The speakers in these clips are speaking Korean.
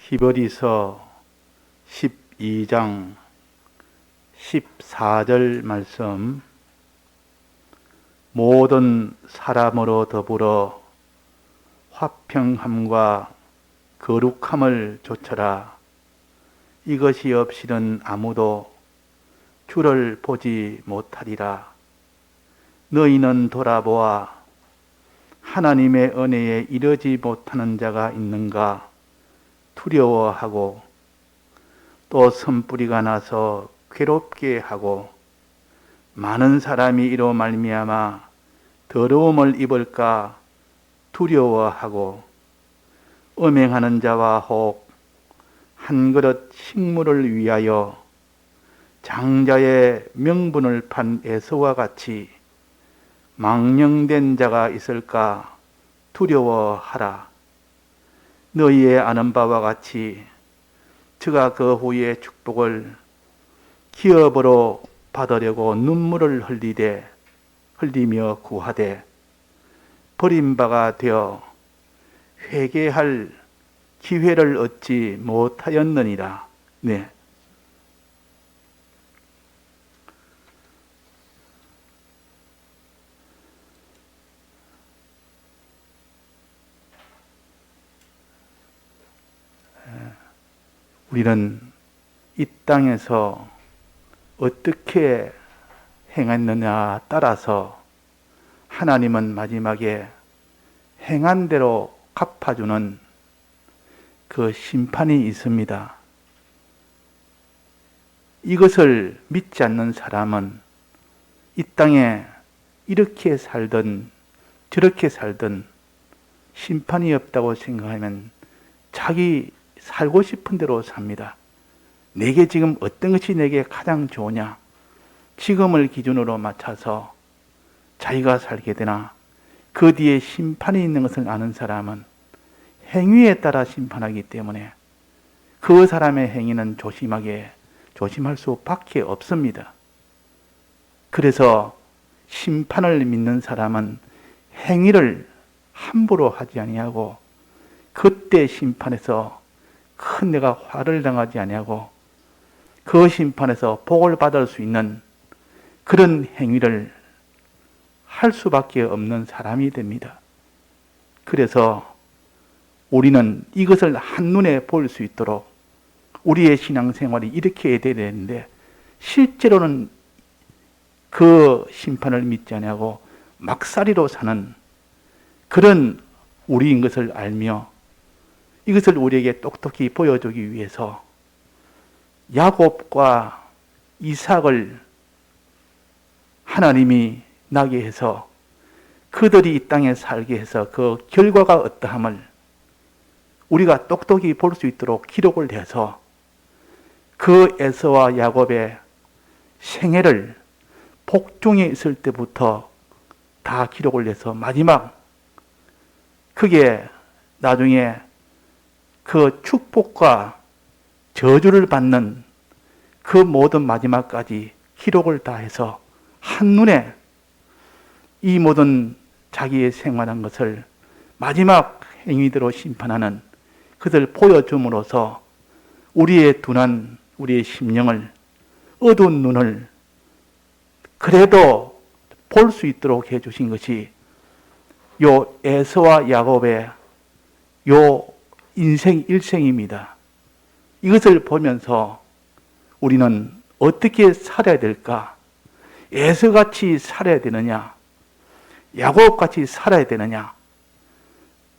히브리서 12장 14절 말씀, 모든 사람으로 더불어 화평함과 거룩함을 좇아라. 이것이 없이는 아무도 주를 보지 못하리라. 너희는 돌아보아 하나님의 은혜에 이르지 못하는 자가 있는가 두려워하고, 또 선뿌리가 나서 괴롭게 하고, 많은 사람이 이로 말미암아 더러움을 입을까 두려워하고, 음행하는 자와 혹 한 그릇 식물을 위하여 장자의 명분을 판 에서와 같이 망령된 자가 있을까 두려워하라. 너희의 아는 바와 같이 저가 그 후에 축복을 기업으로 받으려고 눈물을 흘리며 구하되 버림바가 되어 회개할 기회를 얻지 못하였느니라. 네. 우리는 이 땅에서 어떻게 행했느냐 따라서 하나님은 마지막에 행한 대로 갚아주는 그 심판이 있습니다. 이것을 믿지 않는 사람은 이 땅에 이렇게 살든 저렇게 살든 심판이 없다고 생각하면 자기 살고 싶은 대로 삽니다. 내게 지금 어떤 것이 내게 가장 좋으냐, 지금을 기준으로 맞춰서 자기가 살게 되나, 그 뒤에 심판이 있는 것을 아는 사람은 행위에 따라 심판하기 때문에 그 사람의 행위는 조심할 수밖에 없습니다. 그래서 심판을 믿는 사람은 행위를 함부로 하지 아니하고, 그때 심판에서 큰 내가 화를 당하지 아니하고 그 심판에서 복을 받을 수 있는 그런 행위를 할 수밖에 없는 사람이 됩니다. 그래서 우리는 이것을 한눈에 볼 수 있도록 우리의 신앙생활이 이렇게 해야 되는데, 실제로는 그 심판을 믿지 아니하고 막사리로 사는 그런 우리인 것을 알며, 이것을 우리에게 똑똑히 보여주기 위해서 야곱과 이삭을 하나님이 나게 해서 그들이 이 땅에 살게 해서 그 결과가 어떠함을 우리가 똑똑히 볼 수 있도록 기록을 해서 그 에서와 야곱의 생애를 복중에 있을 때부터 다 기록을 해서 마지막 그게 나중에 그 축복과 저주를 받는 그 모든 마지막까지 기록을 다 해서 한눈에 이 모든 자기의 생활한 것을 마지막 행위대로 심판하는 그들 보여줌으로써 우리의 둔한 우리의 심령을, 어두운 눈을 그래도 볼 수 있도록 해주신 것이 요 에서와 야곱의 요 인생 일생입니다. 이것을 보면서 우리는 어떻게 살아야 될까? 에서같이 살아야 되느냐? 야곱같이 살아야 되느냐?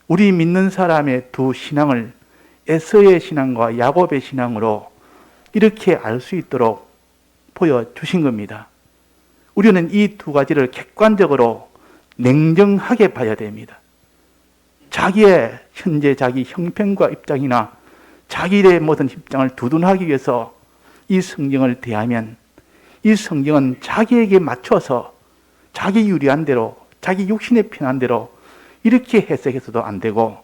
우리 믿는 사람의 두 신앙을 에서의 신앙과 야곱의 신앙으로 이렇게 알 수 있도록 보여주신 겁니다. 우리는 이 두 가지를 객관적으로 냉정하게 봐야 됩니다. 자기의 현재 자기 형편과 입장이나 자기의 모든 입장을 두둔하기 위해서 이 성경을 대하면 이 성경은 자기에게 맞춰서 자기 유리한 대로, 자기 육신에 편한 대로 이렇게 해석해서도 안 되고,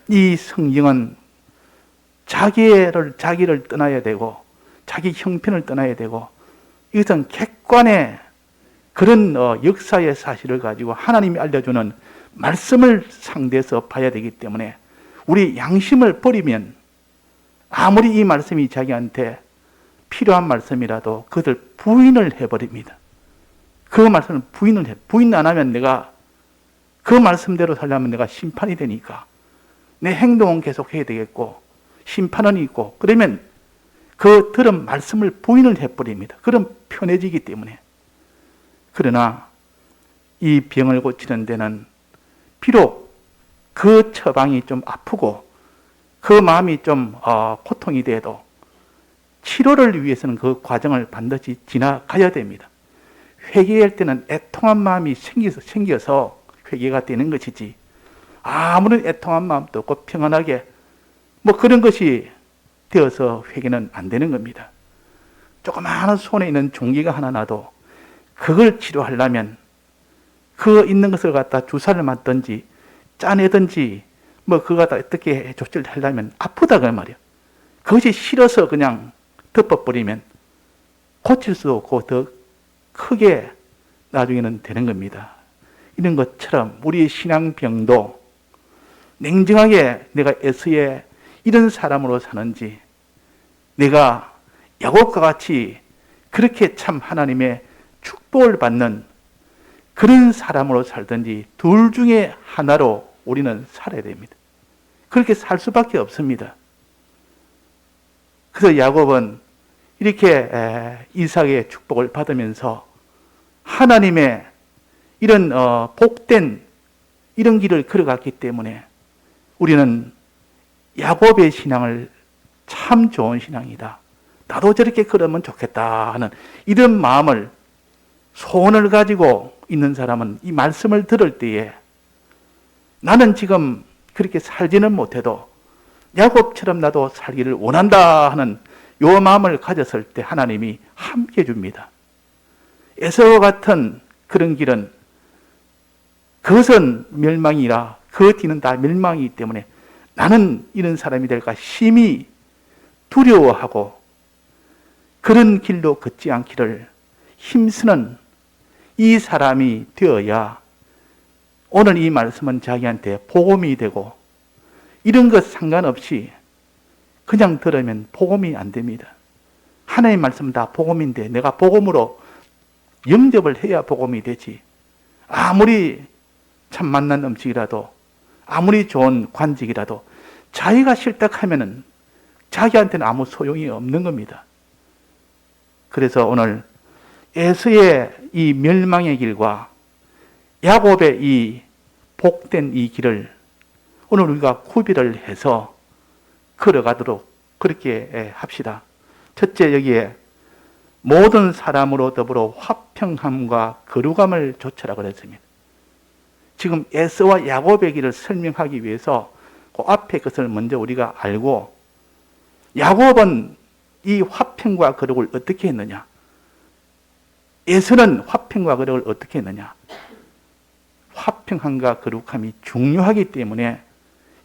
이 성경은 자기를 떠나야 되고 자기 형편을 떠나야 되고, 이것은 객관의 그런 역사의 사실을 가지고 하나님이 알려주는 말씀을 상대해서 봐야 되기 때문에 우리 양심을 버리면 아무리 이 말씀이 자기한테 필요한 말씀이라도 그것을 부인을 해버립니다. 그 말씀을 부인 안 하면 내가 그 말씀대로 살려면 내가 심판이 되니까 내 행동은 계속 해야 되겠고 심판은 있고, 그러면 그 들은 말씀을 부인을 해버립니다. 그럼 편해지기 때문에. 그러나 이 병을 고치는 데는 비록 그 처방이 좀 아프고 그 마음이 좀 고통이 돼도 치료를 위해서는 그 과정을 반드시 지나가야 됩니다. 회개할 때는 애통한 마음이 생겨서 회개가 되는 것이지, 아무런 애통한 마음도 없고 평안하게 그런 것이 되어서 회개는 안 되는 겁니다. 조그마한 손에 있는 종기가 하나 나도 그걸 치료하려면 그 있는 것을 갖다 주사를 맞든지 짜내든지 그거 갖다 어떻게 조치를 하려면 아프다 그 말이야. 그것이 싫어서 그냥 덮어버리면 고칠 수 없고 더 크게 나중에는 되는 겁니다. 이런 것처럼 우리의 신앙병도 냉정하게 내가 애서에 이런 사람으로 사는지, 내가 야곱과 같이 그렇게 참 하나님의 축복을 받는 그런 사람으로 살든지 둘 중에 하나로 우리는 살아야 됩니다. 그렇게 살 수밖에 없습니다. 그래서 야곱은 이렇게 이삭의 축복을 받으면서 하나님의 이런 복된 이런 길을 걸어갔기 때문에 우리는 야곱의 신앙을 참 좋은 신앙이다, 나도 저렇게 걸으면 좋겠다 하는 이런 마음을, 소원을 가지고 있는 사람은 이 말씀을 들을 때에 나는 지금 그렇게 살지는 못해도 야곱처럼 나도 살기를 원한다 하는 요 마음을 가졌을 때 하나님이 함께 줍니다. 에서와 같은 그런 길은 그것은 멸망이라 그 뒤는 다 멸망이기 때문에 나는 이런 사람이 될까 심히 두려워하고 그런 길로 걷지 않기를 힘쓰는 이 사람이 되어야 오늘 이 말씀은 자기한테 복음이 되고, 이런 것 상관없이 그냥 들으면 복음이 안 됩니다. 하나님 말씀은 다 복음인데 내가 복음으로 영접을 해야 복음이 되지. 아무리 참 맛난 음식이라도 아무리 좋은 관직이라도 자기가 싫다 하면은 자기한테는 아무 소용이 없는 겁니다. 그래서 오늘 에서의 이 멸망의 길과 야곱의 이 복된 이 길을 오늘 우리가 구별을 해서 걸어가도록 그렇게 합시다. 첫째, 여기에 모든 사람으로 더불어 화평함과 거룩함을 조처라 그랬습니다. 지금 에서와 야곱의 길을 설명하기 위해서 그 앞에 것을 먼저 우리가 알고, 야곱은 이 화평과 거룩을 어떻게 했느냐, 에서는 화평과 거룩을 어떻게 했느냐. 화평함과 거룩함이 중요하기 때문에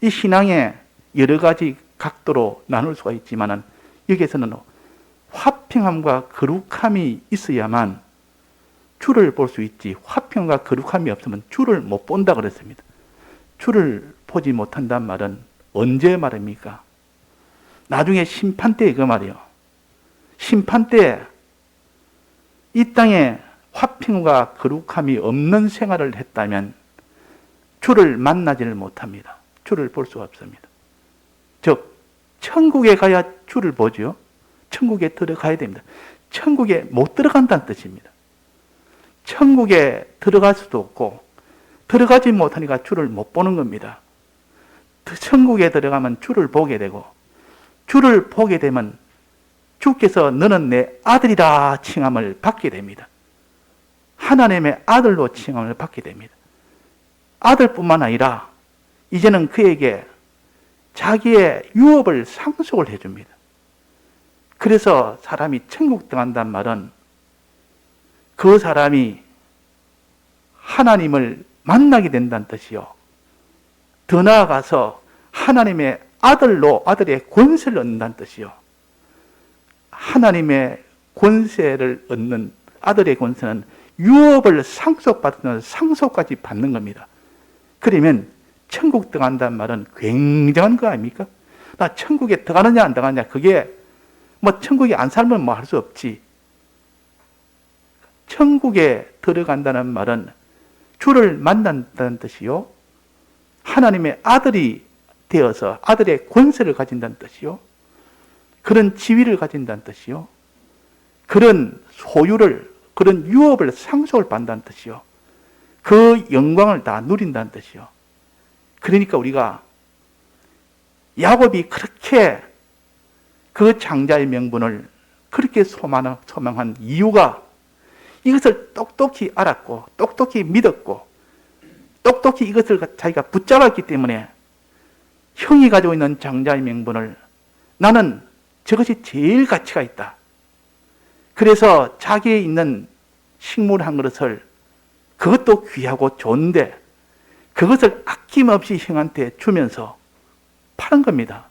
이 신앙의 여러 가지 각도로 나눌 수가 있지만 여기에서는 화평함과 거룩함이 있어야만 주를 볼 수 있지, 화평과 거룩함이 없으면 주를 못 본다 그랬습니다. 주를 보지 못한다는 말은 언제 말입니까? 나중에 심판 때 그 말이요. 심판 때 이 땅에 화평과 거룩함이 없는 생활을 했다면 주를 만나지를 못합니다. 주를 볼 수가 없습니다. 즉 천국에 가야 주를 보죠. 천국에 들어가야 됩니다. 천국에 못 들어간다는 뜻입니다. 천국에 들어갈 수도 없고 들어가지 못하니까 주를 못 보는 겁니다. 천국에 들어가면 주를 보게 되고, 주를 보게 되면 주께서 너는 내 아들이라 칭함을 받게 됩니다. 하나님의 아들로 칭함을 받게 됩니다. 아들뿐만 아니라 이제는 그에게 자기의 유업을 상속을 해줍니다. 그래서 사람이 천국 들어간다는 말은 그 사람이 하나님을 만나게 된다는 뜻이요. 더 나아가서 하나님의 아들로 아들의 권세를 얻는다는 뜻이요. 하나님의 권세를 얻는 아들의 권세는 유업을 상속받는 상속까지 받는 겁니다. 그러면 천국 들어간다는 말은 굉장한 거 아닙니까? 나 천국에 들어가느냐 안 들어가느냐, 그게 뭐 천국에 안 살면 뭐 할 수 없지. 천국에 들어간다는 말은 주를 만난다는 뜻이요, 하나님의 아들이 되어서 아들의 권세를 가진다는 뜻이요, 그런 지위를 가진다는 뜻이요, 그런 소유를, 그런 유업을, 상속을 받는다는 뜻이요, 그 영광을 다 누린다는 뜻이요. 그러니까 우리가 야곱이 그렇게 그 장자의 명분을 그렇게 소망한 이유가, 이것을 똑똑히 알았고 똑똑히 믿었고 똑똑히 이것을 자기가 붙잡았기 때문에 형이 가지고 있는 장자의 명분을 나는 저것이 제일 가치가 있다. 그래서 자기에 있는 식물 한 그릇을, 그것도 귀하고 좋은데 그것을 아낌없이 형한테 주면서 파는 겁니다.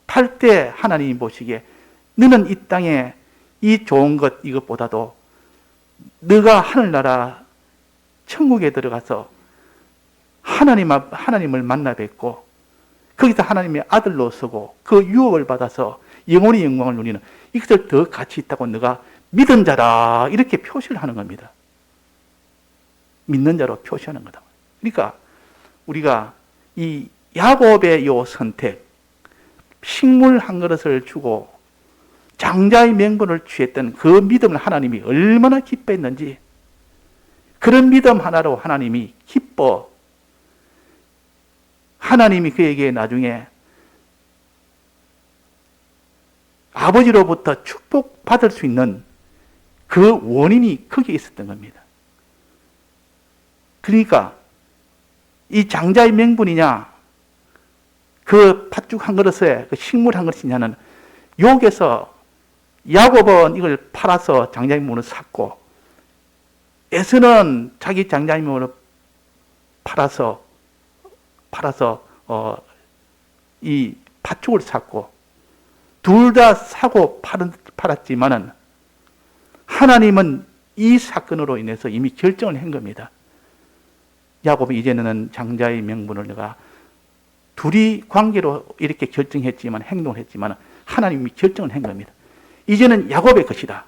팔 때 하나님이 보시기에 너는 이 땅에 이 좋은 것, 이것보다도 너가 하늘나라 천국에 들어가서 하나님을 만나 뵙고 거기서 하나님의 아들로 서고 그 유업을 받아서 영원히 영광을 누리는, 이것을 더 가치 있다고 너가 믿은 자라, 이렇게 표시를 하는 겁니다. 믿는 자로 표시하는 거다. 그러니까 우리가 이 야곱의 요 선택, 식물 한 그릇을 주고 장자의 명분을 취했던 그 믿음을 하나님이 얼마나 기뻐했는지, 그런 믿음 하나로 하나님이 기뻐, 하나님이 그에게 나중에 아버지로부터 축복받을 수 있는 그 원인이 거기에 있었던 겁니다. 그러니까 이 장자의 명분이냐, 그 팥죽 한 그릇에 그 식물 한 그릇이냐는, 여기서 야곱은 이걸 팔아서 장자의 명분을 샀고, 에서는 자기 장자의 명분을 팔아서 이 팥죽을 샀고, 둘 다 사고 팔았지만은 하나님은 이 사건으로 인해서 이미 결정을 한 겁니다. 야곱이 이제는 장자의 명분을 내가, 둘이 관계로 이렇게 결정했지만, 행동을 했지만 하나님이 결정을 한 겁니다. 이제는 야곱의 것이다,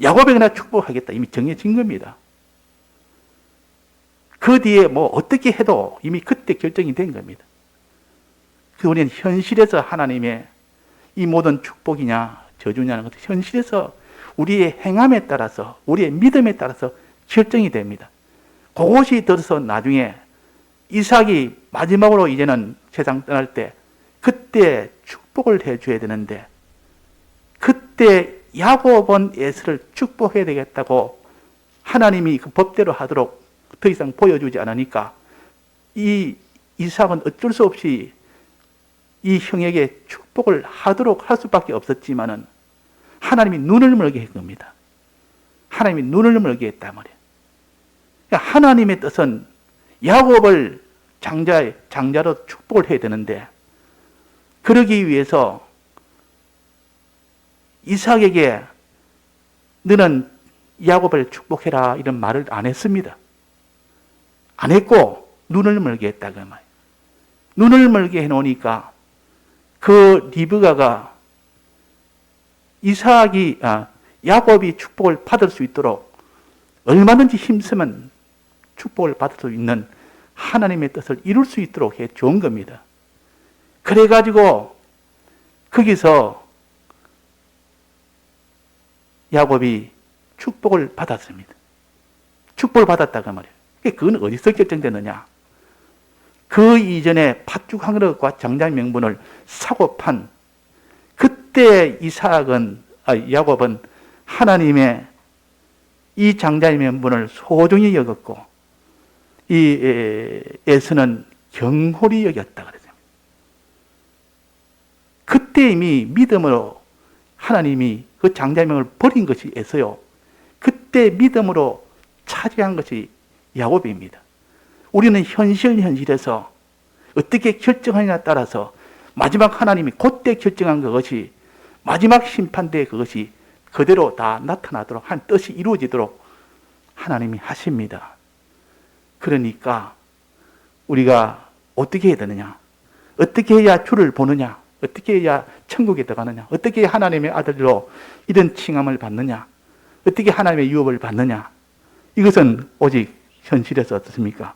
야곱에게 내가 축복하겠다, 이미 정해진 겁니다. 그 뒤에 뭐 어떻게 해도 이미 그때 결정이 된 겁니다. 그래서 우리는 현실에서 하나님의 이 모든 축복이냐 저주냐는 것도 현실에서 우리의 행함에 따라서, 우리의 믿음에 따라서 결정이 됩니다. 그것이 들어서 나중에 이삭이 마지막으로 이제는 세상 떠날 때 그때 축복을 해줘야 되는데, 그때 야곱은 에서를 축복해야 되겠다고 하나님이 그 법대로 하도록 더 이상 보여주지 않으니까 이 이삭은 어쩔 수 없이 이 형에게 축복을 하도록 할 수밖에 없었지만은 하나님이 눈을 멀게 한 겁니다. 하나님이 눈을 멀게 했단 말이에요. 그러니까 하나님의 뜻은 야곱을 장자로 축복을 해야 되는데, 그러기 위해서 이삭에게 너는 야곱을 축복해라 이런 말을 안 했습니다. 안 했고 눈을 멀게 했다 그 말이에요. 눈을 멀게 해놓으니까 그 리브가가 야곱이 축복을 받을 수 있도록 얼마든지 힘쓰면 축복을 받을 수 있는 하나님의 뜻을 이룰 수 있도록 해 준 겁니다. 그래가지고 거기서 야곱이 축복을 받았습니다. 축복을 받았다고 말이에요. 그건 어디서 결정되느냐? 그 이전에 팥죽 한 그릇과 장자의 명분을 사고 판 그때 야곱은 하나님의 이 장자의 명분을 소중히 여겼고, 이 에서는 경홀히 여겼다 그랬습니다. 그때 이미 믿음으로 하나님이 그 장자의 명을 버린 것이 에서요, 그때 믿음으로 차지한 것이 야곱입니다. 우리는 현실에서 어떻게 결정하느냐에 따라서 마지막 하나님이 그때 결정한 그것이 마지막 심판대에 그것이 그대로 다 나타나도록 한 뜻이 이루어지도록 하나님이 하십니다. 그러니까 우리가 어떻게 해야 되느냐? 어떻게 해야 주를 보느냐? 어떻게 해야 천국에 들어가느냐? 어떻게 해야 하나님의 아들로 이런 칭함을 받느냐? 어떻게 하나님의 유업을 받느냐? 이것은 오직 현실에서 어떻습니까?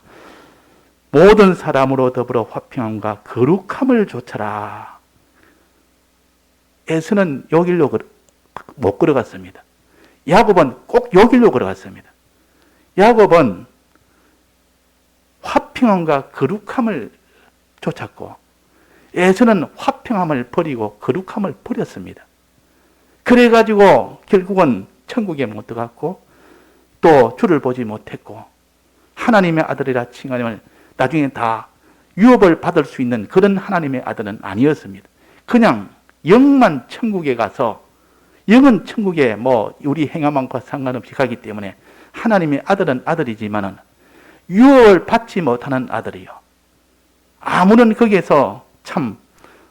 모든 사람으로 더불어 화평함과 거룩함을 좇아라. 에서는 요 길로 못 걸어갔습니다. 야곱은 꼭 요 길로 걸어갔습니다. 야곱은 화평함과 거룩함을 좇았고 에서는 화평함을 버리고 거룩함을 버렸습니다. 그래가지고 결국은 천국에 못 들어갔고 또 주를 보지 못했고 하나님의 아들이라 칭하면 나중에 다 유업을 받을 수 있는 그런 하나님의 아들은 아니었습니다. 그냥 영만 천국에 가서 영은 천국에 우리 행함과 상관없이 가기 때문에 하나님의 아들은 아들이지만은 유업을 받지 못하는 아들이요. 아무런 거기에서 참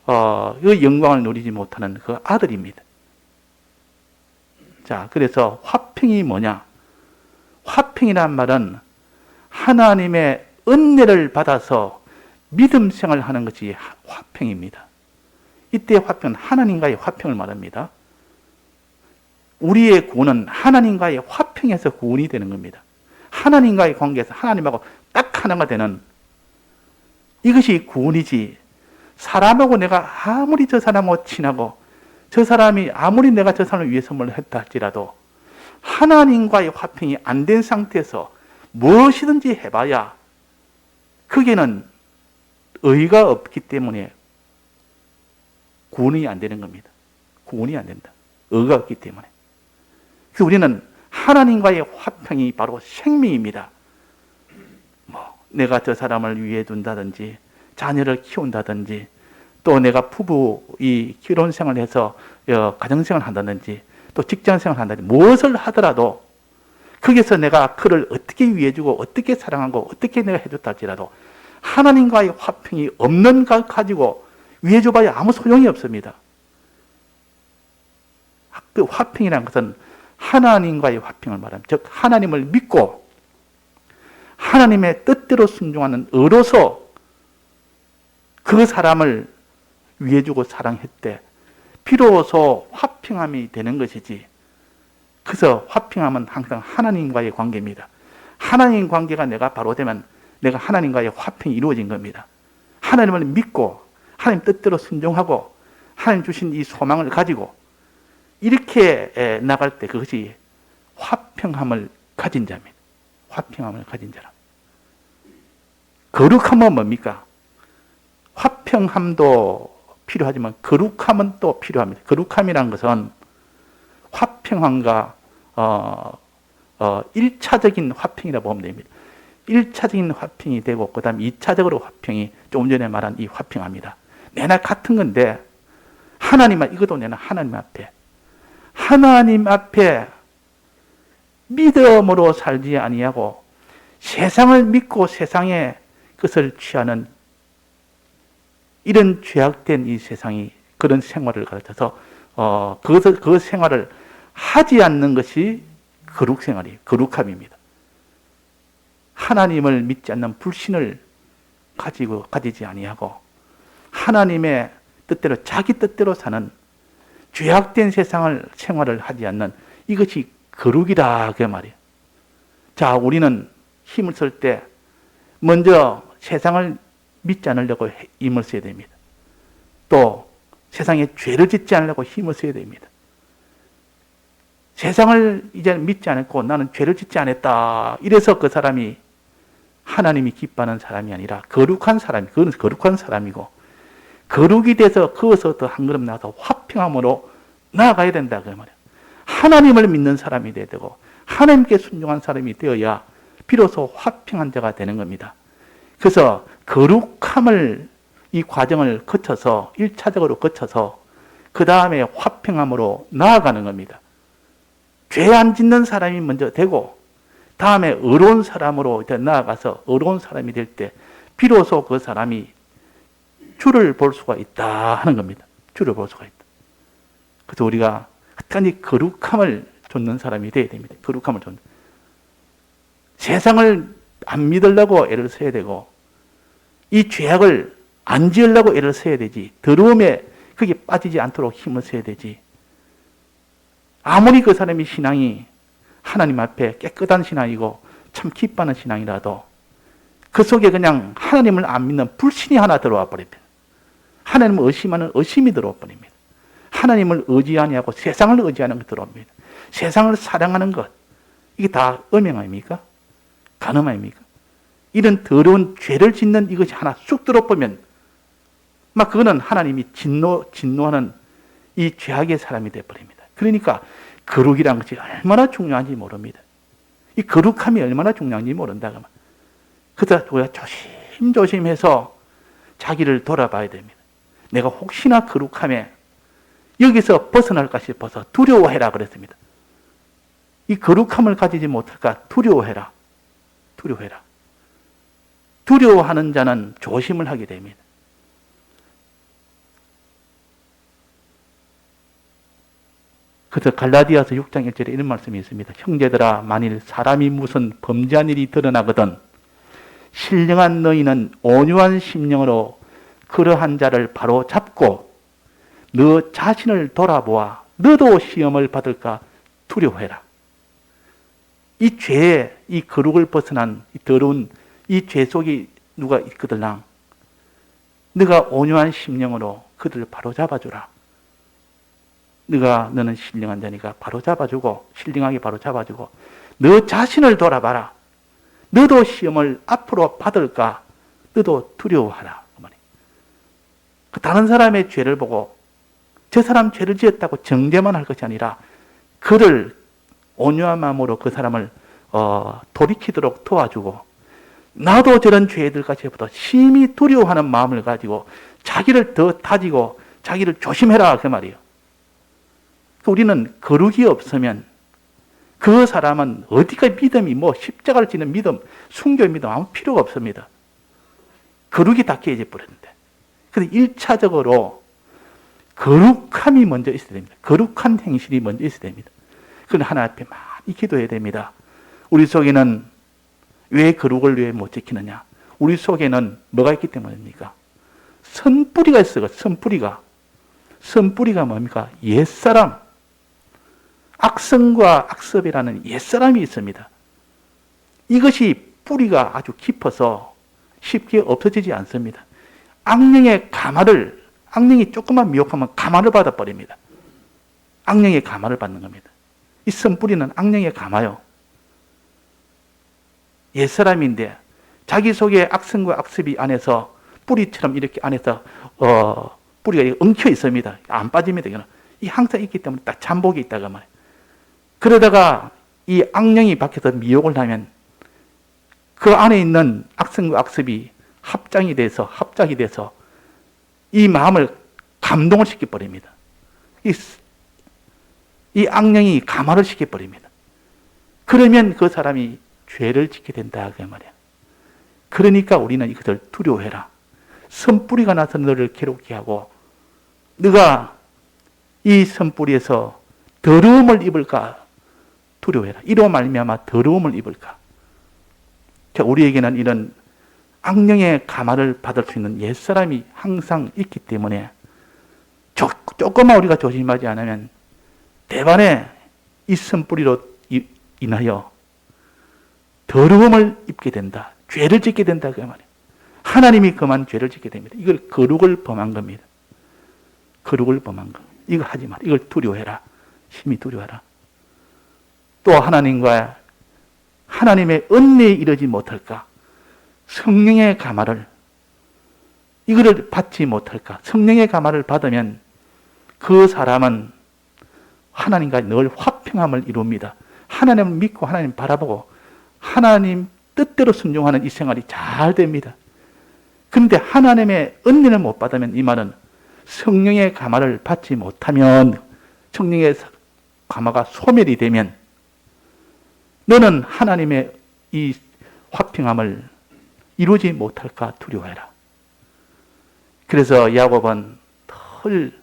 그 영광을 누리지 못하는 그 아들입니다. 자, 그래서 화평이 뭐냐? 화평이란 말은 하나님의 은혜를 받아서 믿음 생활하는 것이 화평입니다. 이때 화평은 하나님과의 화평을 말합니다. 우리의 구원은 하나님과의 화평에서 구원이 되는 겁니다. 하나님과의 관계에서 하나님하고 딱 하나가 되는 이것이 구원이지, 사람하고 내가 아무리 저 사람하고 친하고 저 사람이 아무리 내가 저 사람을 위해서 뭘 했다 할지라도 하나님과의 화평이 안 된 상태에서 무엇이든지 해봐야 그게는 의의가 없기 때문에 구원이 안 되는 겁니다. 구원이 안 된다. 의의가 없기 때문에. 그래서 우리는 하나님과의 화평이 바로 생명입니다. 내가 저 사람을 위해 둔다든지 자녀를 키운다든지 또 내가 부부 이 결혼 생활을 해서 가정 생활을 한다든지 또 직장 생활을 한다든지 무엇을 하더라도 거기서 내가 그를 어떻게 위해주고 어떻게 사랑하고 어떻게 내가 해줬다 할지라도 하나님과의 화평이 없는 것 가지고 위해줘봐야 아무 소용이 없습니다. 그 화평이라는 것은 하나님과의 화평을 말합니다. 즉 하나님을 믿고 하나님의 뜻대로 순종하는 의로서 그 사람을 위해주고 사랑했대 비로소 화평함이 되는 것이지. 그래서 화평함은 항상 하나님과의 관계입니다. 하나님 관계가 내가 바로 되면 내가 하나님과의 화평이 이루어진 겁니다. 하나님을 믿고 하나님 뜻대로 순종하고 하나님 주신 이 소망을 가지고 이렇게 나갈 때 그것이 화평함을 가진 자입니다. 화평함을 가진 자라. 거룩함은 뭡니까? 화평함도 필요하지만 거룩함은 또 필요합니다. 거룩함이라는 것은 화평함과 1차적인 화평이라고 보면 됩니다. 1차적인 화평이 되고 그 다음 2차적으로 화평이 조금 전에 말한 이 화평합니다. 내나 같은 건데 이것도 내나 하나님 앞에 믿음으로 살지 아니하고 세상을 믿고 세상의 것을 취하는 이런 죄악된 이 세상이 그런 생활을 가르쳐서 그 생활을 하지 않는 것이 거룩 생활이에요. 거룩함입니다. 하나님을 믿지 않는 불신을 가지지 아니하고 하나님의 뜻대로 자기 뜻대로 사는 죄악된 생활을 하지 않는 이것이 거룩이다 그 말이에요. 자, 우리는 힘을 쓸 때 먼저 세상을 믿지 않으려고 힘을 써야 됩니다. 또 세상에 죄를 짓지 않으려고 힘을 써야 됩니다. 세상을 이제 믿지 않았고 나는 죄를 짓지 않았다. 이래서 그 사람이 하나님이 기뻐하는 사람이 아니라 거룩한 사람이, 그건 거룩한 사람이고 거룩이 돼서 거기서 더 한 걸음 나가서 화평함으로 나아가야 된다 그 말이에요. 하나님을 믿는 사람이 돼야 되고 하나님께 순종한 사람이 되어야 비로소 화평한 자가 되는 겁니다. 그래서 거룩함을 이 과정을 거쳐서 1차적으로 거쳐서 그 다음에 화평함으로 나아가는 겁니다. 죄 안 짓는 사람이 먼저 되고 다음에 의로운 사람으로 나아가서 의로운 사람이 될 때 비로소 그 사람이 주를 볼 수가 있다 하는 겁니다. 주를 볼 수가 있다. 그래서 우리가 끝까지 거룩함을 좇는 사람이 되어야 됩니다. 거룩함을 좇는. 세상을 안 믿으려고 애를 써야 되고 이 죄악을 안 지으려고 애를 써야 되지. 더러움에 그게 빠지지 않도록 힘을 써야 되지. 아무리 그 사람이 신앙이 하나님 앞에 깨끗한 신앙이고 참 기뻐하는 신앙이라도 그 속에 그냥 하나님을 안 믿는 불신이 하나 들어와 버립니다. 하나님을 의심하는 의심이 들어와 버립니다. 하나님을 의지하냐고 세상을 의지하는 것 들어옵니다. 세상을 사랑하는 것, 이게 다 음행 아닙니까? 간음 아닙니까? 이런 더러운 죄를 짓는 이것이 하나 쑥 들어보면 막 그거는 하나님이 진노하는 이 죄악의 사람이 되어버립니다. 그러니까 거룩이란 것이 얼마나 중요한지 모릅니다. 이 거룩함이 얼마나 중요한지 모른다. 그래서 우리가 조심조심해서 자기를 돌아봐야 됩니다. 내가 혹시나 거룩함에 여기서 벗어날까 싶어서 두려워해라 그랬습니다. 이 거룩함을 가지지 못할까 두려워해라. 두려워해라. 두려워하는 자는 조심을 하게 됩니다. 그래서 갈라디아서 6장 1절에 이런 말씀이 있습니다. 형제들아, 만일 사람이 무슨 범죄한 일이 드러나거든 신령한 너희는 온유한 심령으로 그러한 자를 바로 잡고 너 자신을 돌아보아 너도 시험을 받을까 두려워해라. 이 죄에 이 거룩을 벗어난 이 더러운 이 죄 속에 누가 있거들랑 너가 온유한 심령으로 그들을 바로 잡아주라. 너는 신령한 자니까 바로 잡아주고 신령하게 바로 잡아주고 너 자신을 돌아봐라. 너도 시험을 앞으로 받을까 너도 두려워하라. 다른 사람의 죄를 보고 저 사람 죄를 지었다고 정죄만 할 것이 아니라 그를 온유한 마음으로 그 사람을 돌이키도록 도와주고 나도 저런 죄들과 죄보다 심히 두려워하는 마음을 가지고 자기를 더 다지고 자기를 조심해라 그 말이에요. 우리는 거룩이 없으면 그 사람은 어디까지 믿음이 십자가를 지는 믿음, 순교의 믿음 아무 필요가 없습니다. 거룩이 다 깨져 버렸는데. 그래서 1차적으로 거룩함이 먼저 있어야 됩니다. 거룩한 행실이 먼저 있어야 됩니다. 그건 하나님 앞에 많이 기도해야 됩니다. 우리 속에는 왜 거룩을 왜 못 지키느냐? 우리 속에는 뭐가 있기 때문입니까? 선뿌리가 있어요. 선뿌리가. 선뿌리가 뭡니까? 옛사람. 악성과 악습이라는 옛사람이 있습니다. 이것이 뿌리가 아주 깊어서 쉽게 없어지지 않습니다. 악령의 가마를, 악령이 조금만 미혹하면 가마를 받아버립니다. 악령의 가마를 받는 겁니다. 이 선뿌리는 악령의 가마요. 옛사람인데 자기 속에 악성과 악습이 안에서 뿌리처럼 이렇게 안에서 뿌리가 엉켜 있습니다. 안 빠집니다. 이거는. 이 항상 있기 때문에 딱 잠복이 있다가 말이에요. 그러다가 이 악령이 밖에서 미혹을 하면 그 안에 있는 악성과 악습이 합작이 돼서 이 마음을 감동을 시켜버립니다. 이 악령이 감화를 시켜버립니다. 그러면 그 사람이 죄를 짓게 된다 그 말이야. 그러니까 우리는 이것을 두려워해라. 선뿌리가 나서 너를 괴롭게 하고 네가 이 선뿌리에서 더러움을 입을까 두려워해라. 이로 말미암아 더러움을 입을까. 자, 우리에게는 이런 악령의 가마를 받을 수 있는 옛사람이 항상 있기 때문에 조금만 우리가 조심하지 않으면 대반에 이 선뿌리로 인하여 더러움을 입게 된다. 죄를 짓게 된다 그 말이에요. 하나님이 그만 죄를 짓게 됩니다. 이걸 거룩을 범한 겁니다. 거룩을 범한 거. 이거 하지 마라. 이걸 두려워해라. 심히 두려워해라. 또 하나님과 하나님의 은혜에 이르지 못할까? 성령의 가마를 이거를 받지 못할까? 성령의 가마를 받으면 그 사람은 하나님과 늘 화평함을 이룹니다. 하나님을 믿고 하나님 바라보고 하나님 뜻대로 순종하는 이 생활이 잘 됩니다. 그런데 하나님의 은혜를 못 받으면 이 말은 성령의 가마를 받지 못하면 성령의 가마가 소멸이 되면 너는 하나님의 이 화평함을 이루지 못할까 두려워해라. 그래서 야곱은 늘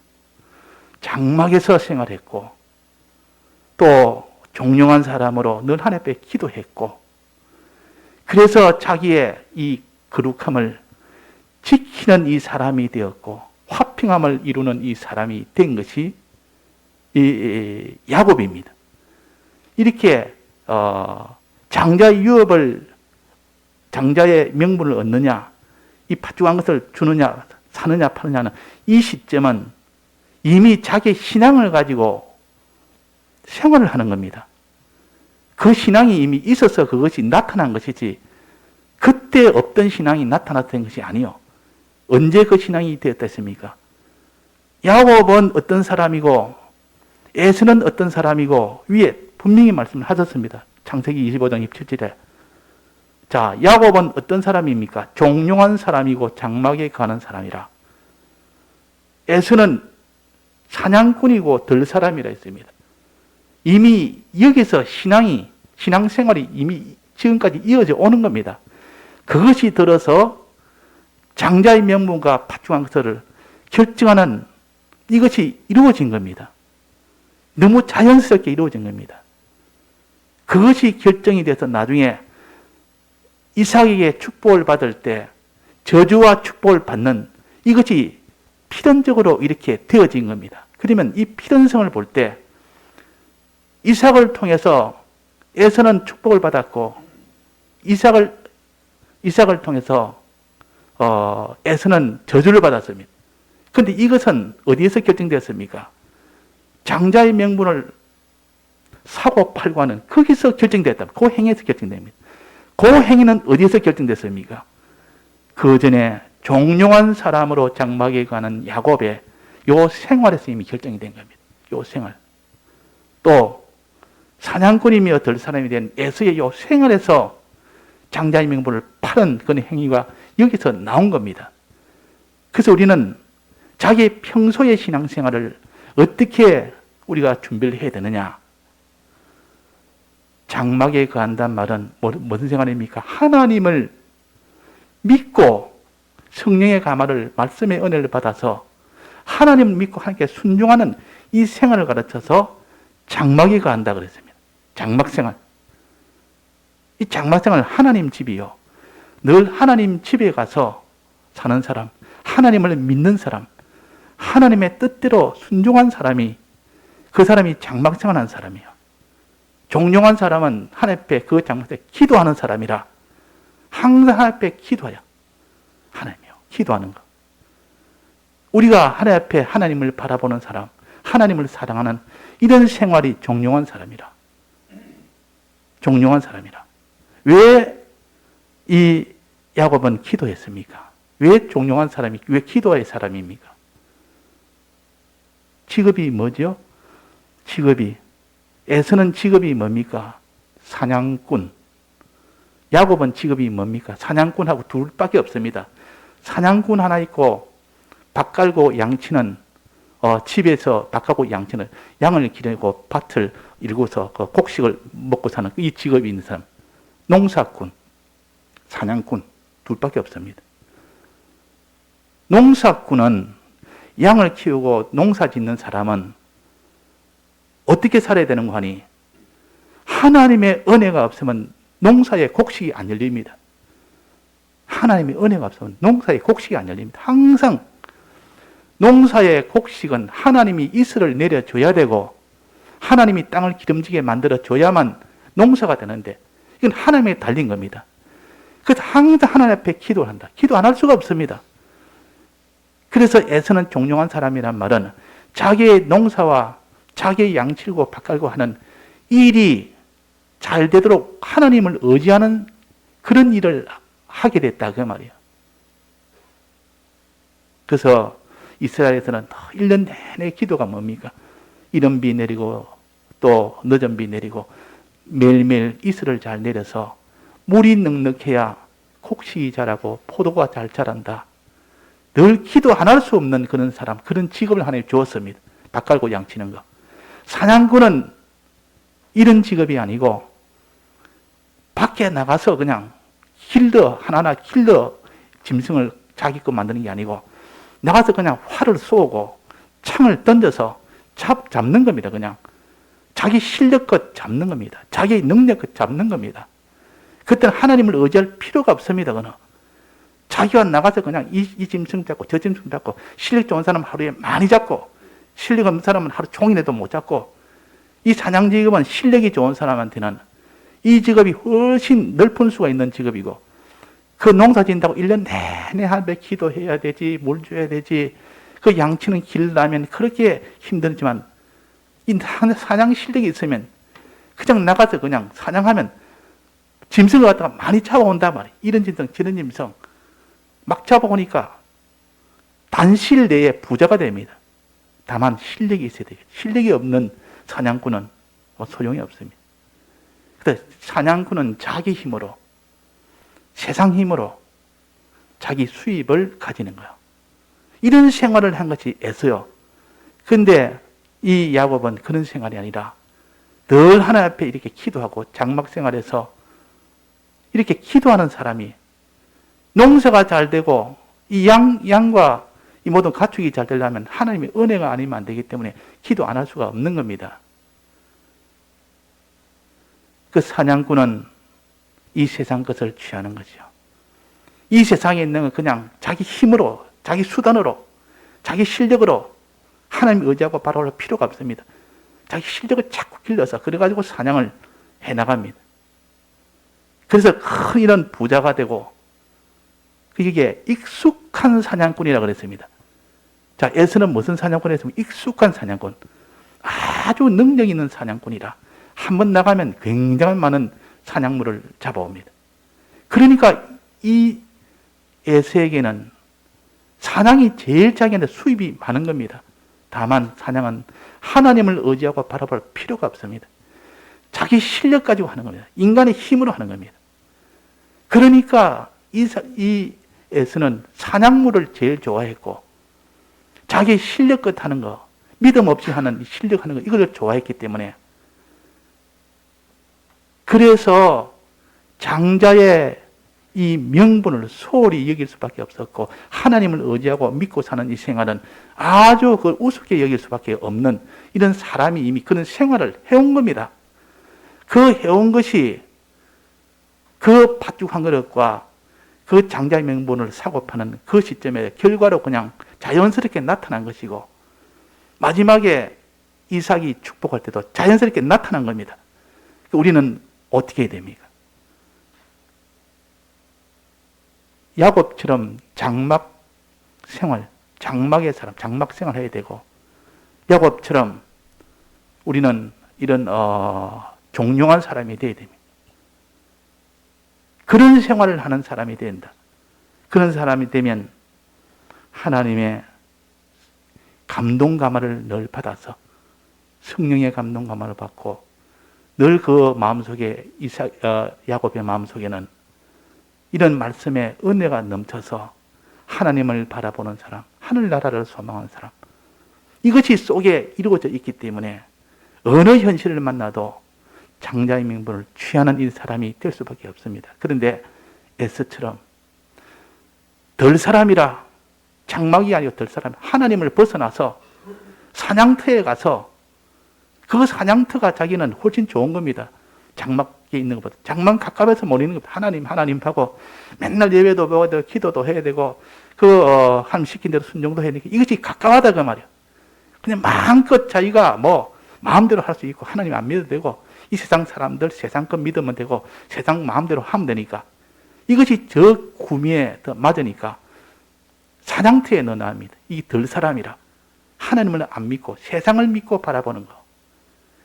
장막에서 생활했고 또 종용한 사람으로 늘 하나님 앞에 기도했고 그래서 자기의 이 거룩함을 지키는 이 사람이 되었고 화평함을 이루는 이 사람이 된 것이 이 야곱입니다. 이렇게 장자의 유업을, 장자의 명분을 얻느냐, 이 팥죽한 것을 주느냐, 사느냐, 파느냐는 이 시점은 이미 자기의 신앙을 가지고 생활을 하는 겁니다. 그 신앙이 이미 있어서 그것이 나타난 것이지, 그때 없던 신앙이 나타났던 것이 아니요. 언제 그 신앙이 되었다 했습니까? 야곱은 어떤 사람이고, 에서는 어떤 사람이고, 위에 분명히 말씀을 하셨습니다. 창세기 25장 27절에. 자, 야곱은 어떤 사람입니까? 종용한 사람이고 장막에 가는 사람이라. 에서는 사냥꾼이고 들 사람이라 했습니다. 이미 여기서 신앙생활이 이미 지금까지 이어져 오는 겁니다. 그것이 들어서 장자의 명분과 팥죽한 것을 결정하는 이것이 이루어진 겁니다. 너무 자연스럽게 이루어진 겁니다. 그것이 결정이 돼서 나중에 이삭에게 축복을 받을 때 저주와 축복을 받는 이것이 필연적으로 이렇게 되어진 겁니다. 그러면 이 필연성을 볼 때 이삭을 통해서 에서는 축복을 받았고 이삭을 통해서 에서는 저주를 받았습니다. 그런데 이것은 어디에서 결정되었습니까? 장자의 명분을 사고 팔고 하는 거기서 결정됐다. 그 행위에서 결정됩니다. 그 행위는 어디에서 결정됐습니까? 그 전에 종용한 사람으로 장막에 가는 야곱의 요 생활에서 이미 결정이 된 겁니다. 요 생활. 또 사냥꾼이며 들 사람이 된 에서의 요 생활에서 장자의 명분을 파는 그런 행위가 여기서 나온 겁니다. 그래서 우리는 자기 평소의 신앙생활을 어떻게 우리가 준비를 해야 되느냐? 장막에 거한다는 말은 무슨 생활입니까? 하나님을 믿고 성령의 가마를, 말씀의 은혜를 받아서 하나님을 믿고 하나님께 순종하는 이 생활을 가르쳐서 장막에 거한다 그랬습니다. 장막생활. 이 장막생활은 하나님 집이요. 늘 하나님 집에 가서 사는 사람, 하나님을 믿는 사람, 하나님의 뜻대로 순종한 사람이, 그 사람이 장막생활하는 사람이에요. 종용한 사람은 하나님 앞에 그 장막에 기도하는 사람이라 항상 하나님 앞에 기도해요. 하나님이요. 기도하는 것. 우리가 하나님 앞에 하나님을 바라보는 사람, 하나님을 사랑하는 이런 생활이 종용한 사람이라. 종용한 사람이라. 왜 이 야곱은 기도했습니까? 왜 종용한 사람이, 왜 기도할 사람입니까? 직업이 뭐죠? 직업이. 에서는 직업이 뭡니까? 사냥꾼. 야곱은 직업이 뭡니까? 사냥꾼하고 둘밖에 없습니다. 사냥꾼 하나 있고 밭 갈고 양치는, 집에서 밭 갈고 양치는, 양을 기르고 밭을 일구어서 그 곡식을 먹고 사는 이 직업이 있는 사람. 농사꾼, 사냥꾼 둘밖에 없습니다. 농사꾼은, 양을 키우고 농사 짓는 사람은 어떻게 살아야 되는 거 하니? 하나님의 은혜가 없으면 농사에 곡식이 안 열립니다. 하나님의 은혜가 없으면 농사에 곡식이 안 열립니다. 항상 농사의 곡식은 하나님이 이슬을 내려줘야 되고 하나님이 땅을 기름지게 만들어줘야만 농사가 되는데 이건 하나님에 달린 겁니다. 그래서 항상 하나님 앞에 기도를 한다. 기도 안 할 수가 없습니다. 그래서 에서는 종용한 사람이란 말은 자기의 농사와 자기의 양치고 밭 갈고 하는 일이 잘 되도록 하나님을 의지하는 그런 일을 하게 됐다 그 말이에요. 그래서 이스라엘에서는 1년 내내 기도가 뭡니까? 이른 비 내리고 또 늦은 비 내리고 매일매일 이슬을 잘 내려서 물이 넉넉해야 곡식이 자라고 포도가 잘 자란다. 늘 기도 안 할 수 없는 그런 사람, 그런 직업을 하나님 주었습니다. 밭 갈고 양치는 거. 사냥꾼은 이런 직업이 아니고 밖에 나가서 그냥 하나하나 짐승을 자기 거 만드는 게 아니고 나가서 그냥 활을 쏘고 창을 던져서 잡는 겁니다. 그냥 자기 실력껏 잡는 겁니다. 자기 능력껏 잡는 겁니다. 그때는 하나님을 의지할 필요가 없습니다. 그는 자기가 나가서 그냥 이 짐승 잡고 저 짐승 잡고, 실력 좋은 사람은 하루에 많이 잡고, 실력 없는 사람은 하루 종일에도 못 잡고, 이 사냥 직업은 실력이 좋은 사람한테는 이 직업이 훨씬 넓은 수가 있는 직업이고, 그 농사 짓는다고 1년 내내 하루에 기도해야 되지, 물 줘야 되지, 그 양치는 길려면 그렇게 힘들지만, 이 사냥 실력이 있으면 그냥 나가서 그냥 사냥하면 짐승을 갖다가 많이 잡아온단 말이에요. 이런 짐승, 저런 짐승 막 잡아오니까 단시일 내에 부자가 됩니다. 다만 실력이 있어야 돼요. 실력이 없는 사냥꾼은 소용이 없습니다. 그래서 사냥꾼은 자기 힘으로, 세상 힘으로 자기 수입을 가지는 거예요. 이런 생활을 한 것이 에서요. 그런데 이 야곱은 그런 생활이 아니라 늘 하나님 앞에 이렇게 기도하고 장막 생활에서 이렇게 기도하는 사람이 농사가 잘 되고 이 양과 이 모든 가축이 잘 되려면 하나님의 은혜가 아니면 안 되기 때문에 기도 안 할 수가 없는 겁니다. 그 사냥꾼은 이 세상 것을 취하는 거죠. 이 세상에 있는 건 그냥 자기 힘으로, 자기 수단으로, 자기 실력으로 하나님 의지하고 바라볼 필요가 없습니다. 자기 실력을 자꾸 길러서 그래가지고 사냥을 해나갑니다. 그래서 큰 이런 부자가 되고, 이게 익숙한 사냥꾼이라고 그랬습니다. 자, 에서는 무슨 사냥꾼이 했으면 익숙한 사냥꾼. 아주 능력 있는 사냥꾼이라 한번 나가면 굉장히 많은 사냥물을 잡아옵니다. 그러니까 이 에서에게는 사냥이 제일 자기한테 수입이 많은 겁니다. 다만 사냥은 하나님을 의지하고 바라볼 필요가 없습니다. 자기 실력 가지고 하는 겁니다. 인간의 힘으로 하는 겁니다. 그러니까 이 에서는 사냥물을 제일 좋아했고, 자기 실력껏 하는 거, 믿음 없이 하는 실력 하는 거, 이걸 좋아했기 때문에, 그래서 장자의 이 명분을 소홀히 여길 수밖에 없었고, 하나님을 의지하고 믿고 사는 이 생활은 아주 그걸 우습게 여길 수밖에 없는 이런 사람이 이미 그런 생활을 해온 겁니다. 그 해온 것이 그 팥죽 한 그릇과 그 장자의 명분을 사고 파는 그 시점에 결과로 그냥 자연스럽게 나타난 것이고, 마지막에 이삭이 축복할 때도 자연스럽게 나타난 겁니다. 우리는 어떻게 해야 됩니까? 야곱처럼 장막 생활, 장막의 사람, 장막 생활 해야 되고, 야곱처럼 우리는 이런 종용한 사람이 되어야 됩니다. 그런 생활을 하는 사람이 된다. 그런 사람이 되면 하나님의 감동 감화를 늘 받아서, 성령의 감동 감화를 받고, 늘 그 마음속에 야곱의 마음속에는 이런 말씀의 은혜가 넘쳐서 하나님을 바라보는 사람, 하늘나라를 소망하는 사람, 이것이 속에 이루어져 있기 때문에 어느 현실을 만나도 장자의 명분을 취하는 이 사람이 될 수밖에 없습니다. 그런데 에스처럼 덜 사람이라, 장막이 아니고 덜 사람, 하나님을 벗어나서 사냥터에 가서, 그 사냥터가 자기는 훨씬 좋은 겁니다. 장막에 있는 것보다. 장막 가까워서 못 있는 겁니다. 하나님 하고 맨날 예배도 보고 되고 기도도 해야 되고, 하나님 시킨 대로 순종도 해야 되고, 이것이 가까워다 그 말이에요. 그냥 마음껏 자기가 뭐 마음대로 할 수 있고, 하나님 안 믿어도 되고, 이 세상 사람들 세상 것 믿으면 되고, 세상 마음대로 하면 되니까, 이것이 저 구미에 더 맞으니까 사냥터에 넣어놔합니다. 이 덜 사람이라 하나님을 안 믿고 세상을 믿고 바라보는 거.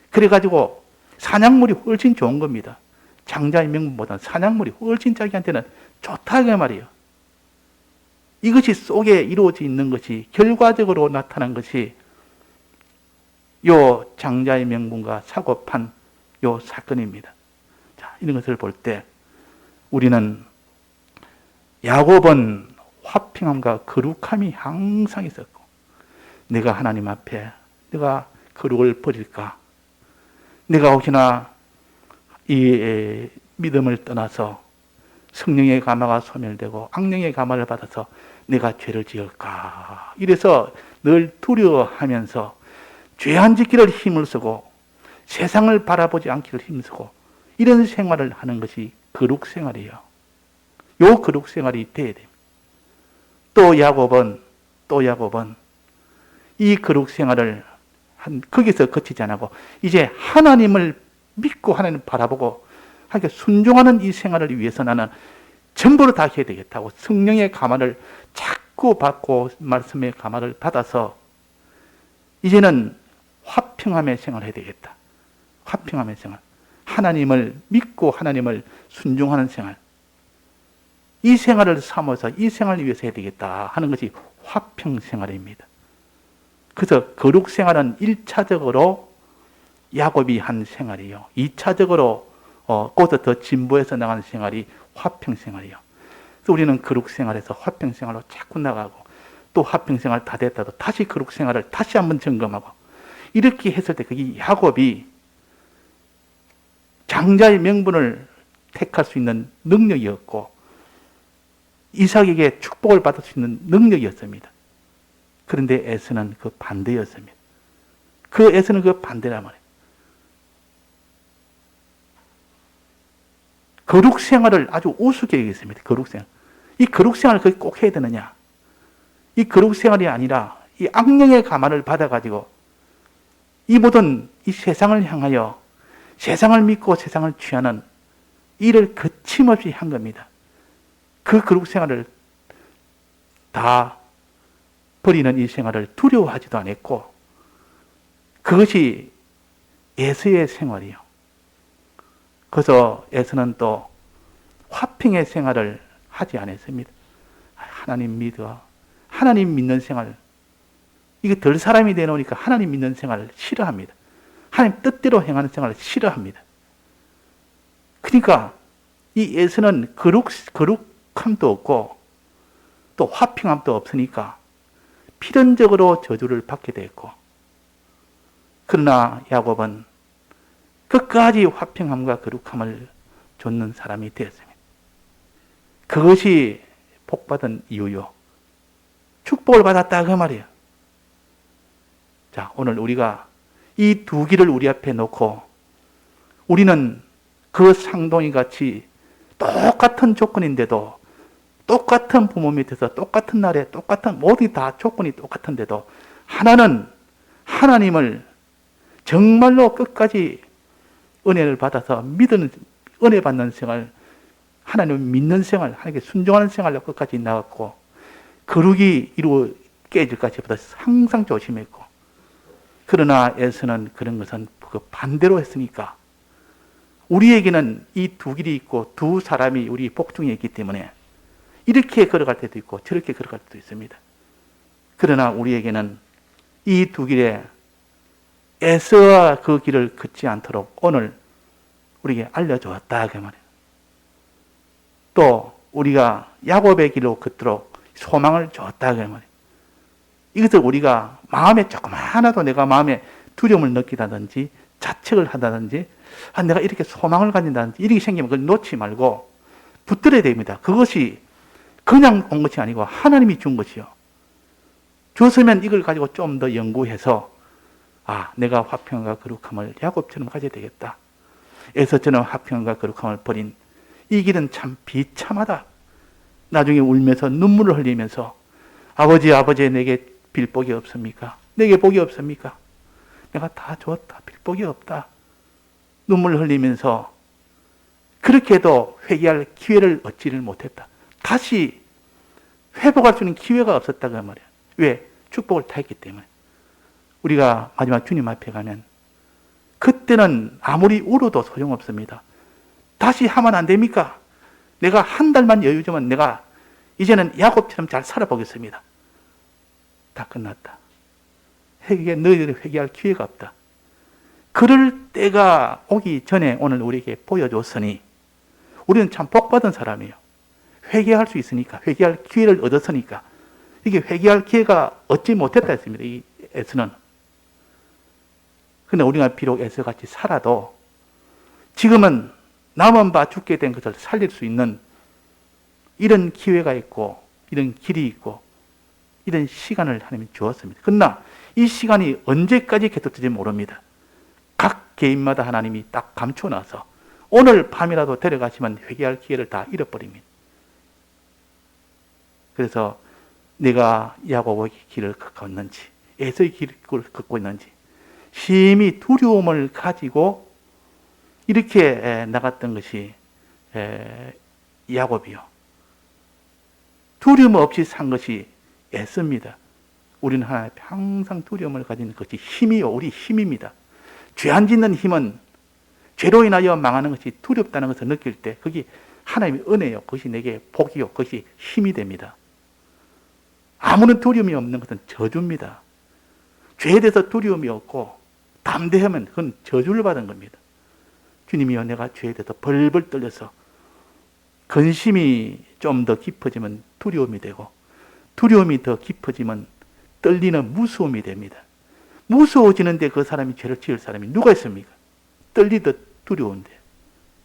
그래가지고 사냥물이 훨씬 좋은 겁니다. 장자의 명분보다는 사냥물이 훨씬 자기한테는 좋다 그 말이에요. 이것이 속에 이루어져 있는 것이, 결과적으로 나타난 것이 요 장자의 명분과 사고판 요 사건입니다. 자, 이런 것을 볼 때 우리는 야곱은 화평함과 거룩함이 항상 있었고, 내가 하나님 앞에 내가 거룩을 버릴까? 내가 혹시나 이 믿음을 떠나서 성령의 감화가 소멸되고 악령의 감화를 받아서 내가 죄를 지을까? 이래서 늘 두려워하면서 죄 안 짓기를 힘을 쓰고 세상을 바라보지 않기를 힘쓰고 이런 생활을 하는 것이 거룩 생활이에요. 요 거룩 생활이 돼야 됩니다. 또 야곱은 이 거룩 생활을 거기서 그치지 않고 이제 하나님을 믿고 하나님을 바라보고 하게 순종하는 이 생활을 위해서 나는 전부를 다 해야 되겠다고 성령의 감화를 자꾸 받고 말씀의 감화를 받아서 이제는 화평함의 생활을 해야 되겠다. 화평함의 생활. 하나님을 믿고 하나님을 순종하는 생활. 이 생활을 삼아서 이 생활을 위해서 해야 되겠다 하는 것이 화평 생활입니다. 그래서 거룩 생활은 1차적으로 야곱이 한 생활이요. 2차적으로 거기서 더 진보해서 나가는 생활이 화평 생활이요. 그래서 우리는 거룩 생활에서 화평 생활로 자꾸 나가고 또 화평 생활 다 됐다도 다시 거룩 생활을 다시 한번 점검하고 이렇게 했을 때 그게 야곱이 장자의 명분을 택할 수 있는 능력이었고 이삭에게 축복을 받을 수 있는 능력이었습니다. 그런데 에서는 그 반대였습니다. 그 에서는 그 반대란 말이에요. 거룩 생활을 아주 우습게 여겼습니다. 거룩 생활. 이 거룩 생활을 꼭 해야 되느냐? 이 거룩 생활이 아니라 이 악령의 감화를 받아가지고 이 모든 이 세상을 향하여 세상을 믿고 세상을 취하는 일을 거침없이 한 겁니다. 그 거룩 생활을 다 버리는 이 생활을 두려워하지도 않았고 그것이 에서의 생활이요. 그래서 에서는 또 화평의 생활을 하지 않았습니다. 하나님 믿어. 하나님 믿는 생활. 이게 덜 사람이 되놓으니까 하나님 믿는 생활을 싫어합니다. 하나님 뜻대로 행하는 생활을 싫어합니다. 그러니까 이 에서는 거룩함도 없고 또 화평함도 없으니까 필연적으로 저주를 받게 됐고 그러나 야곱은 끝까지 화평함과 거룩함을 좇는 사람이 되었습니다. 그것이 복받은 이유요. 축복을 받았다 그 말이에요. 자, 오늘 우리가 이 두 길을 우리 앞에 놓고 우리는 그 상동이 같이 똑같은 조건인데도 똑같은 부모 밑에서 똑같은 날에 똑같은 모두 다 조건이 똑같은데도 하나는 하나님을 정말로 끝까지 은혜를 받아서 믿는 은혜 받는 생활, 하나님을 믿는 생활, 하나님께 순종하는 생활로 끝까지 나갔고 거룩이 이루어 깨질까지보다 항상 조심했고 그러나 에서는 그런 것은 그 반대로 했으니까 우리에게는 이 두 길이 있고 두 사람이 우리 복중에 있기 때문에 이렇게 걸어갈 때도 있고 저렇게 걸어갈 때도 있습니다. 그러나 우리에게는 이 두 길에 에서와 그 길을 걷지 않도록 오늘 우리에게 알려주었다 그 말이에요. 또 우리가 야곱의 길로 걷도록 소망을 주었다 그 말이에요. 이것을 우리가 마음에 조금 하나도 내가 마음에 두려움을 느끼다든지 자책을 한다든지 내가 이렇게 소망을 가진다든지 이렇게 생기면 그걸 놓지 말고 붙들어야 됩니다. 그것이 그냥 온 것이 아니고 하나님이 준 것이요. 줬으면 이걸 가지고 좀 더 연구해서 내가 화평과 거룩함을 야곱처럼 가져야 되겠다. 에서처럼 화평과 거룩함을 버린 이 길은 참 비참하다. 나중에 울면서 눈물을 흘리면서 아버지 내게 빌복이 없습니까? 내게 복이 없습니까? 내가 다 줬다. 빌복이 없다. 눈물을 흘리면서 그렇게도 회개할 기회를 얻지를 못했다. 다시 회복할 수 있는 기회가 없었다 그 말이야. 왜? 축복을 다 했기 때문에. 우리가 마지막 주님 앞에 가면 그때는 아무리 울어도 소용없습니다. 다시 하면 안 됩니까? 내가 한 달만 여유 주면 내가 이제는 야곱처럼 잘 살아보겠습니다. 다 끝났다. 너희들이 회개할 기회가 없다. 그럴 때가 오기 전에 오늘 우리에게 보여줬으니 우리는 참 복받은 사람이에요. 회개할 수 있으니까, 회개할 기회를 얻었으니까 이게 회개할 기회가 얻지 못했다 했습니다. 이 에서는. 그런데 우리가 비록 에서같이 살아도 지금은 남은 바 죽게 된 것을 살릴 수 있는 이런 기회가 있고 이런 길이 있고 이런 시간을 하나님이 주었습니다. 그러나 이 시간이 언제까지 계속될지 모릅니다. 각 개인마다 하나님이 딱 감춰놔서 오늘 밤이라도 데려가시면 회개할 기회를 다 잃어버립니다. 그래서 내가 야곱의 길을 걷는지, 에서의 길을 걷고 있는지, 심히 두려움을 가지고 이렇게 나갔던 것이 야곱이요. 두려움 없이 산 것이 에서입니다. 우리는 하나님 앞에 항상 두려움을 가지는 것이 힘이요, 우리 힘입니다. 죄 안 짓는 힘은 죄로 인하여 망하는 것이 두렵다는 것을 느낄 때 그게 하나님의 은혜요. 그것이 내게 복이요. 그것이 힘이 됩니다. 아무런 두려움이 없는 것은 저주입니다. 죄에 대해서 두려움이 없고 담대하면 그건 저주를 받은 겁니다. 주님이여, 내가 죄에 대해서 벌벌 떨려서 근심이 좀 더 깊어지면 두려움이 되고, 두려움이 더 깊어지면 떨리는 무서움이 됩니다. 무서워지는데 그 사람이 죄를 지을 사람이 누가 있습니까? 떨리듯 두려운데,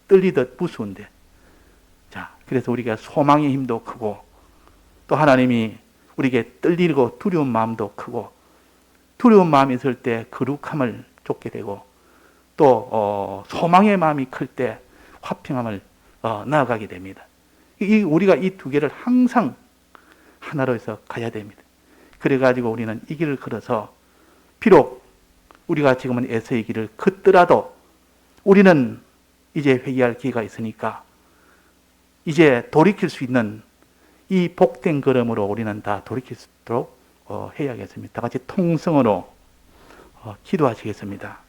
떨리듯 무서운데. 자, 그래서 우리가 소망의 힘도 크고, 또 하나님이 우리에게 떨리고 두려운 마음도 크고, 두려운 마음이 있을 때 거룩함을 쫓게 되고, 또 소망의 마음이 클 때 화평함을 나아가게 됩니다. 우리가 이 두 개를 항상 하나로 해서 가야 됩니다. 그래가지고 우리는 이 길을 걸어서 비록 우리가 지금은 에서의 길을 걷더라도 우리는 이제 회개할 기회가 있으니까 이제 돌이킬 수 있는 이 복된 걸음으로 우리는 다 돌이킬 수 있도록 해야겠습니다. 다 같이 통성으로 기도하시겠습니다.